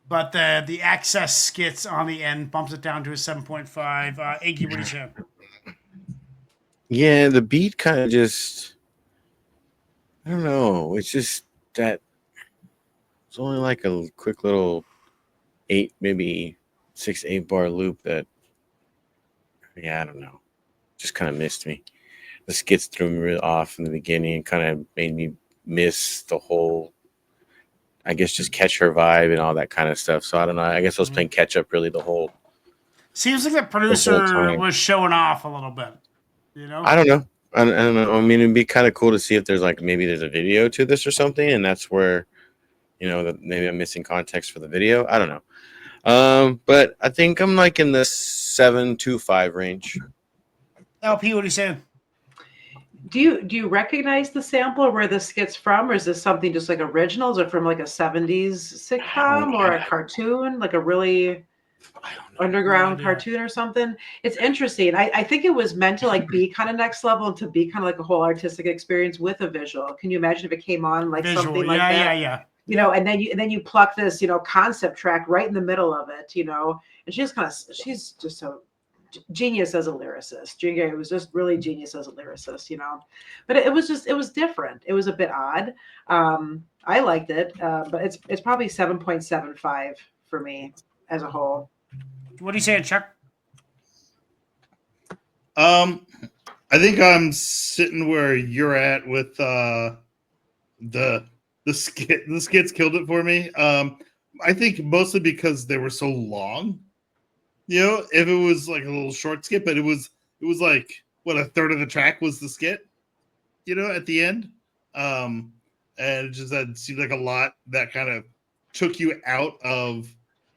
But the excess skits on the end bumps it down to a 7.5. Iggy, what do you say? Yeah, the beat kind of just, I don't know. It's just that it's only like a quick little 8 bar loop that, yeah, I don't know. Just kind of missed me. The skits threw me really off in the beginning and kind of made me miss the whole, I guess, just catch her vibe and all that kind of stuff. So I don't know. I guess I was playing catch up really the whole. Seems like the producer was showing off a little bit. You know? I don't know. I don't know. I mean, it'd be kind of cool to see if there's like maybe there's a video to this or something, and that's where, you know, maybe I'm missing context for the video. I don't know. But I think I'm like in the 7 to 5 range. LP, what are you saying? Do you recognize the sample where this skits from, or is this something just like originals, or from like a 70s sitcom or a cartoon, like a really underground cartoon or something? It's interesting. I think it was meant to like be kind of next level and to be kind of like a whole artistic experience with a visual. Can you imagine if it came on like something like that? Yeah. You know, and then you pluck this, you know, concept track right in the middle of it, you know, and she's just so genius as a lyricist. Jean Grae was just really genius as a lyricist, you know. But it was different. It was a bit odd. I liked it, but it's probably 7.75 for me as a whole. What are you saying, Chuck? I think I'm sitting where you're at with the skit. The skits killed it for me. I think mostly because they were so long. You know, if it was like a little short skit, but it was like what, a third of the track was the skit, you know, at the end. And it just that seemed like a lot that kind of took you out of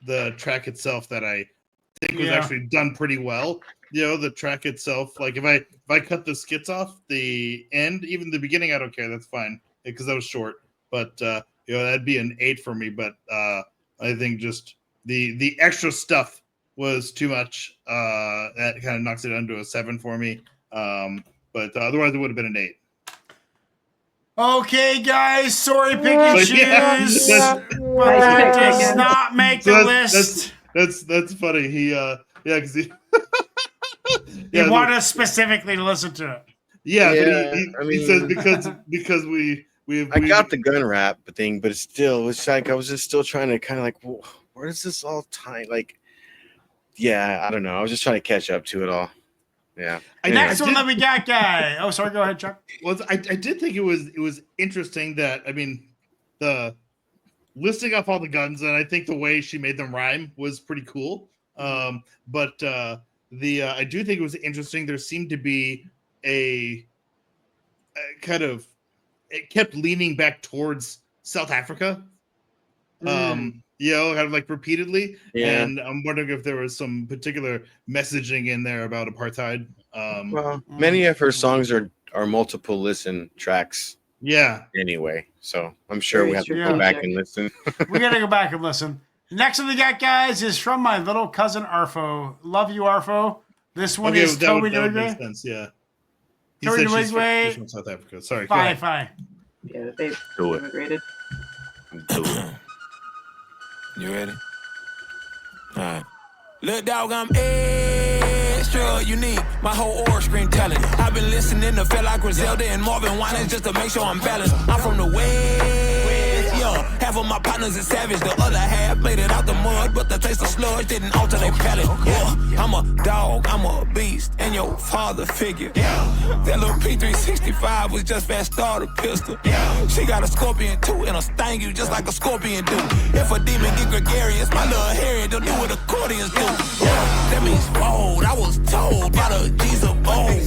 the track itself that I think was actually done pretty well. You know, the track itself, like if I cut the skits off, the end, even the beginning, I don't care. That's fine because that was short. But you know, that'd be an 8 for me. But I think just the extra stuff was too much. That kind of knocks it down to a 7 for me. But otherwise, it would have been an 8. Okay, guys. Sorry, Picken Shoes. But it does not make the list. That's funny. He because he he wanted us specifically to listen to it. Yeah, but he says because we got the gun rap thing, but it's like I was just still trying to kind of like, well, where does this all tie? Like, yeah, I don't know. I was just trying to catch up to it all. Yeah. Next one that we got, guy. Oh, sorry. Go ahead, Chuck. Well, I did think it was interesting that, I mean, the listing off all the guns, and I think the way she made them rhyme was pretty cool. But I do think it was interesting. There seemed to be a kind of, it kept leaning back towards South Africa. You know, kind of like repeatedly. Yeah. And I'm wondering if there was some particular messaging in there about apartheid. Well, many of her songs are multiple listen tracks. Yeah. Anyway, so I'm sure we have to go back and listen. We got to go back and listen. Next one we got, guys, is from my little cousin Arfo. Love you, Arfo. This one is Toby NWIGWE. Yeah. Toby NWIGWE. From South Africa. Sorry. Fine. Yeah, they Do it. immigrated. Do it. You ready? Alright. Look, dog, I'm extra unique. My whole aura screen talent. I've been listening to fella Griselda and Marvin Winans just to make sure I'm balanced. I'm from the West, yeah. Half of my partners is savage, the other half made it out the mud, but the taste of sludge didn't alter their palate. Yeah, I'm a dog, I'm a beast, and your father figure. That little P365 was just fast starter pistol. She got a scorpion too, and a sting you just like a scorpion do. If a demon get gregarious, my little Harry don't do what accordions do. That means bold. I was told by the G's of bold.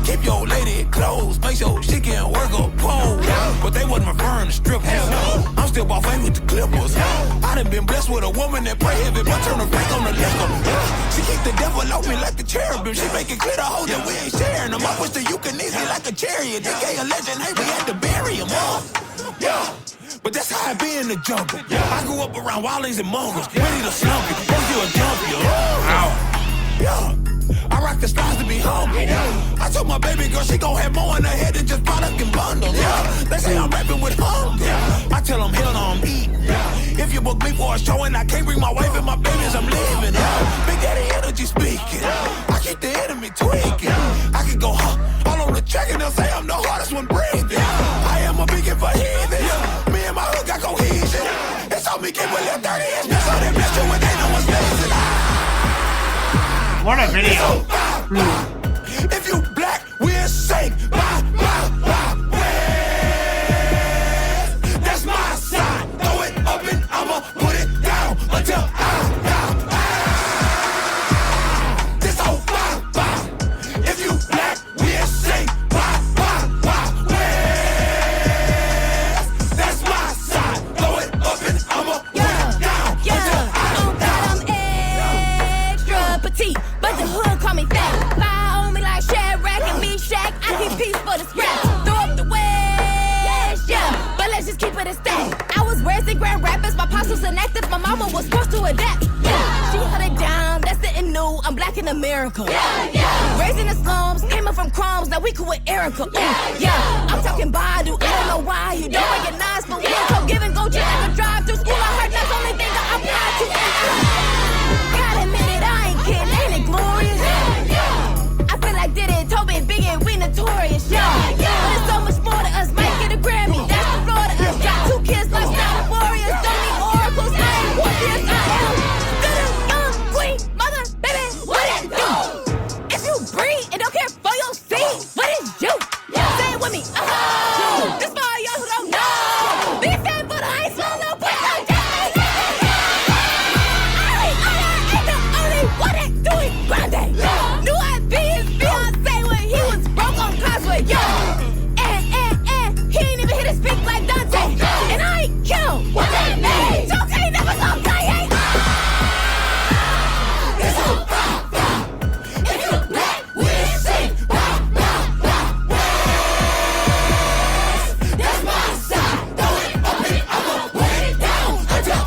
Keep your lady close, make sure she can work a pole. But they wasn't referring to strippers. I'm still off aim with the Clippers. I done been blessed with a woman that pray heavy, but turn her back on the liquor. She keep the devil on me like the cherubim. She make it clear to hold that we ain't sharing them. I push the Eucanasia like a chariot. They gay a legend, hey, we had to bury him. Yeah. But that's how I be in the jungle. I grew up around wildlings and mongrels, ready to slump you. First you a jump, yo. Yeah. I rock the stars to be humble. I told my baby girl she gon' have more in her head than just product and bundles. They say I'm rapping with hunger. I tell them hell no, I'm eating. If you book me for a show and I can't bring my wife and my babies, I'm leaving. Big Daddy energy speaking. I keep the enemy tweaking. I can go all on the track and they'll say I'm the hardest one breathing. I am a beacon for heathens. Me and my hood got cohesion. It's on me get with little 30 inch. So they mess you when they know what's facing. What a video. If you black, we'll sing. That's my side. Throw it up and I'ma put it down until this whole vibe. If you black, we'll sing. That's my side. Throw it up and I'ma put it down until petite, but the hood call me fat. Fire on me like Shadrach and me Shaq. I keep peace for the scrap. Throw up the West, yeah. But let's just keep it a stack. I was raised in Grand Rapids, my pops was inactive, my mama was forced to adapt. Yeah, she held it down, that's it new. I'm black in America. Yeah. Raised in the slums, came up from crumbs, now we cool with Erica. Yeah. I'm talking Badu, I don't know why you don't recognize, but we'll go give and go check like a drive through school. I heard that's the only thing that I apply to. Gotta admit it, I ain't kidding, ain't it glorious? I feel like did it, TOBE, Biggie, we notorious, But it's so much more to us, might get a Grammy, that's the floor to us. Got 2 kids, lifestyle warriors, don't need oracles, I ain't warriors, I am the young queen, mother, baby, what it do? If you breathe and don't care for your seed, what it do? Say it with me, this for all y'all who don't know. Be fat for the high school, no put no down. What it doing, Grande? Knew I'd be his fiancé when he was broke on Causeway, And he ain't even hit his speak like Dante. And I ain't kill him. What that mean? Joker never saw Kanye. It's a pop. If you black, we'll sing. That's my side. Throw it up and I'ma put it down until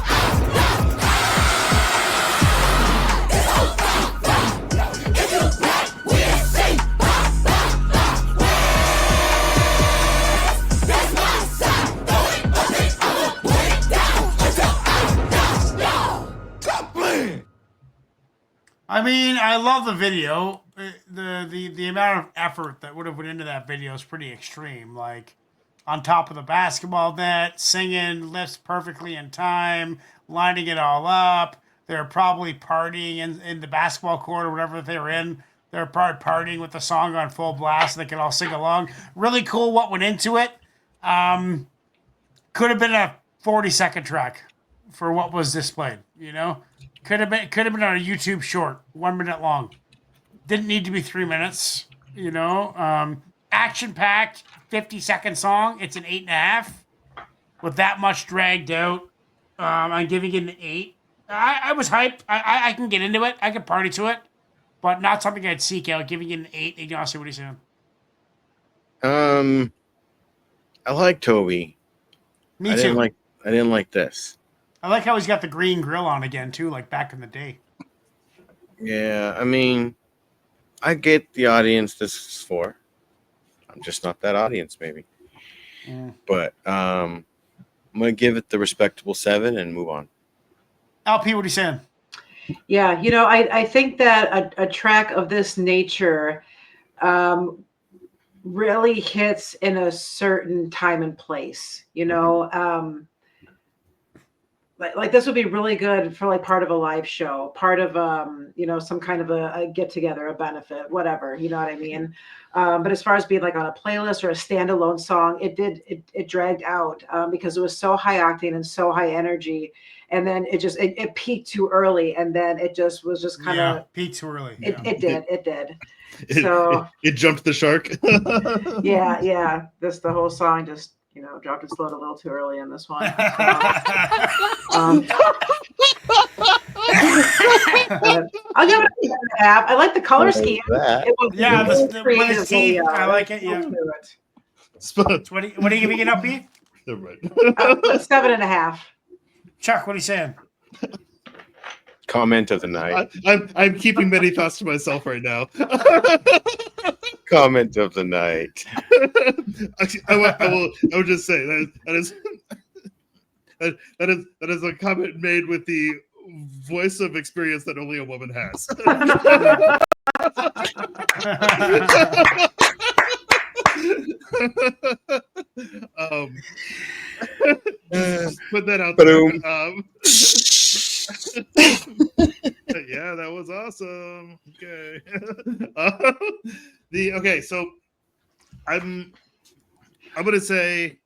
I mean, I love the video. The amount of effort that would have went into that video is pretty extreme. Like, on top of the basketball net, singing lifts perfectly in time, lining it all up. They're probably partying in the basketball court or whatever they were in. They're probably partying with the song on full blast. They could all sing along. Really cool what went into it. Could have been a 40-second track for what was displayed, you know? Could have been on a YouTube short, 1 minute long. Didn't need to be 3 minutes, you know? Action-packed, 50-second song. It's an 8.5. With that much dragged out, I'm giving it an 8. I was hyped. I can get into it. I can party to it. But not something I'd seek out. Giving it an 8. Ignacy, what are you saying? I like TOBE. Me too. I didn't like this. I like how he's got the green grill on again, too, like back in the day. Yeah, I mean, I get the audience this is for. I'm just not that audience, maybe. But I'm gonna give it the respectable 7 and move on. LP, what are you saying? Yeah, you know, I think that a track of this nature really hits in a certain time and place, you know. Like this would be really good for like part of a live show, part of you know, some kind of a get together, a benefit, whatever, you know what I mean. But as far as being like on a playlist or a standalone song, it dragged out because it was so high octane and so high energy, and then it peaked too early, and then it just was just kind of peaked too early. It did. So it jumped the shark. yeah. The whole song just, you know, dropped its load a little too early in this one. So, I'll give it a 7.5. I like the color scheme. It was the teeth. I like it. Yeah. What are you giving it up, B? Never mind. 7.5. Chuck, what are you saying? Comment of the night. I'm keeping many thoughts to myself right now. Comment of the night. Actually, I will just say that is a comment made with the voice of experience that only a woman has. Just put that out there. Yeah, that was awesome. Okay. So I'm gonna say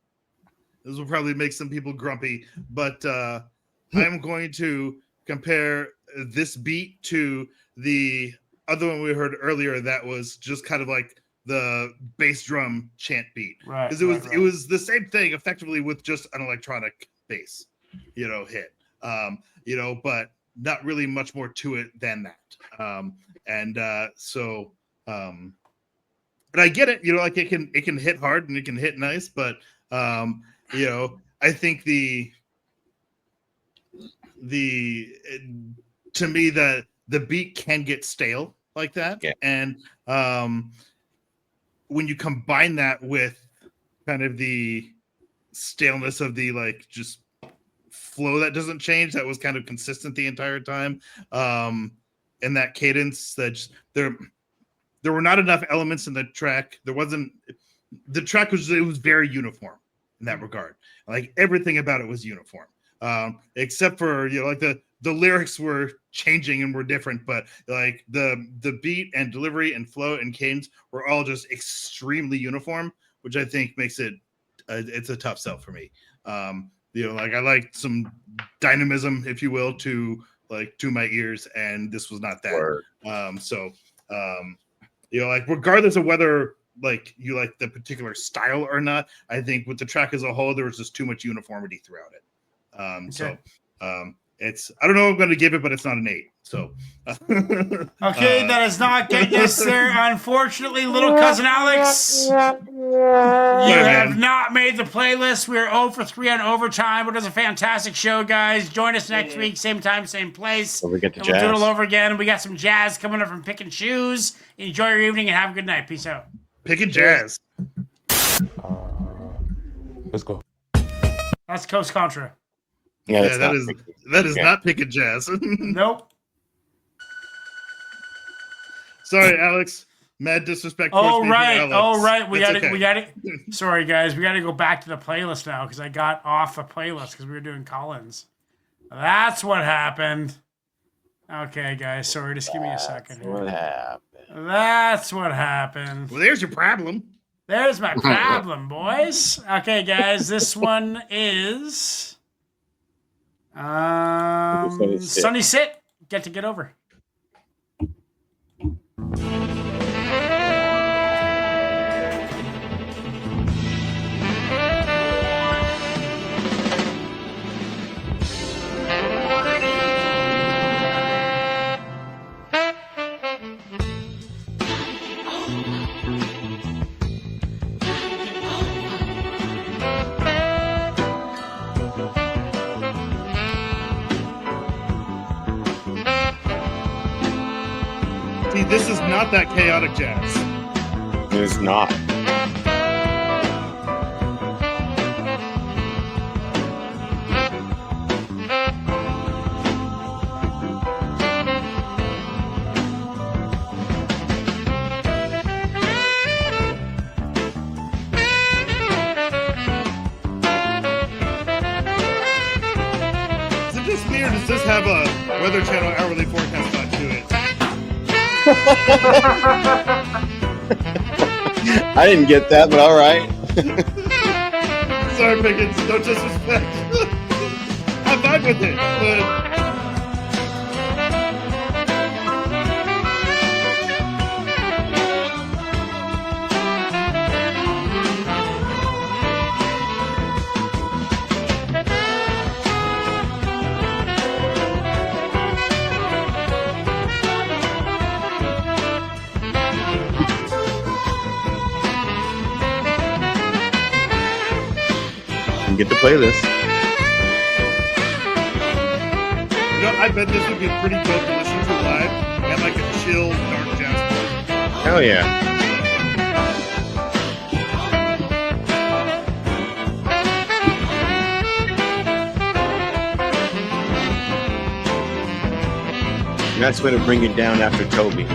this will probably make some people grumpy, but I'm going to compare this beat to the other one we heard earlier that was just kind of like the bass drum chant beat. Right. Because it was the same thing effectively with just an electronic bass, you know, hit. You know, but not really much more to it than that. And I get it, you know, like it can hit hard and it can hit nice, but you know, I think to me the beat can get stale like that. Yeah. And when you combine that with kind of the staleness of the like just flow that doesn't change, that was kind of consistent the entire time, and that cadence that there were not enough elements in the track. The track was very uniform in that regard. Like everything about it was uniform, except for, you know, like the lyrics were changing and were different, but like the beat and delivery and flow and cadence were all just extremely uniform, which I think makes it it's a tough sell for me. You know, like I like some dynamism, if you will, to my ears, and this was not that. Word. You know, like regardless of whether like you like the particular style or not, I think with the track as a whole, there was just too much uniformity throughout it. It's, I don't know what I'm going to give it, but it's not an 8. So, okay, that is not getting us there. Unfortunately, little cousin Alex, you have not made the playlist. We are 0 for 3 on overtime. It was a fantastic show, guys. Join us next week, same time, same place. Don't forget the We'll do it jazz. all over again. We got some jazz coming up from Picken Shoes. Enjoy your evening and have a good night. Peace out. Picken jazz. Let's go. That's Coast Contra. Yeah, that is not Picken jazz. Nope. Sorry, Alex. Mad disrespect. Oh right. We That's got to. okay. We got to. Sorry, guys. We got to go back to the playlist now because I got off the playlist because we were doing Collins. That's what happened. Okay, guys. Sorry. Just give me a second. Here. What happened? That's what happened. Well, there's your problem. There's my problem, boys. Okay, guys. This one is Sonny Sit. Get over. See, this is not that chaotic jazz. It's not. Weather Channel hourly forecast not do it. I didn't get that, but all right. Sorry, Pickens. No disrespect. I'm fine with it, but. Get the playlist. You know, I bet this would be pretty dope to listen to live and like a chill, dark jazz. Hell yeah. That's going to bring it down after Toby.